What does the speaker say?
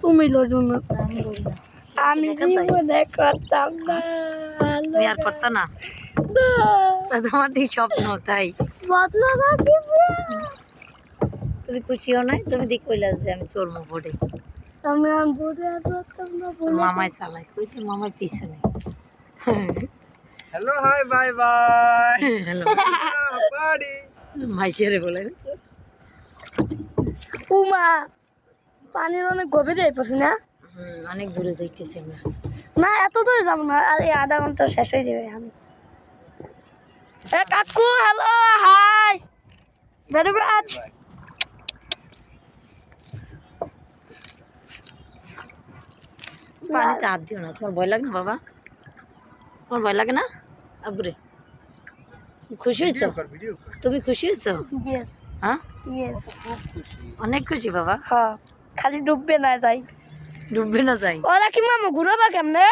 তুমি লজুন আমি জীবনে করতাম না তুমি আর করতা না তোমার এই স্বপ্ন তাই বদলা না কি তুমি খুশিও নাই তুমি দেখ কইলা যে আমি চোরমু ভোটে আমি আম বলে আসতাম না তোর মামাই চালাই কই তোর মামাই পিছনে hello hi bye bye hello party মাইশেরে বলে উমা পানির অনেক গভীরে পড়ছি না অনেক দূরে যাইতেছি আমরা না এত দূরে যাবো না আর এই আধা ঘন্টা শেষ হয়ে যাবে আমি এ কাকু হ্যালো হাই ভেরি মাচ পানিতে হাত দিও না তোমার ভয় লাগে না বাবা তোমার ভয় লাগে না আবুরে খুশি হয়েছো ভিডিও কর তুমি খুশি হয়েছো ইয়েস হ্যাঁ ইয়েস খুব খুশি অনেক খুশি বাবা হ্যাঁ খালি ডুববে না যাই ডুববে না যাই ওরা কি মামা ঘুরাবা কেমনে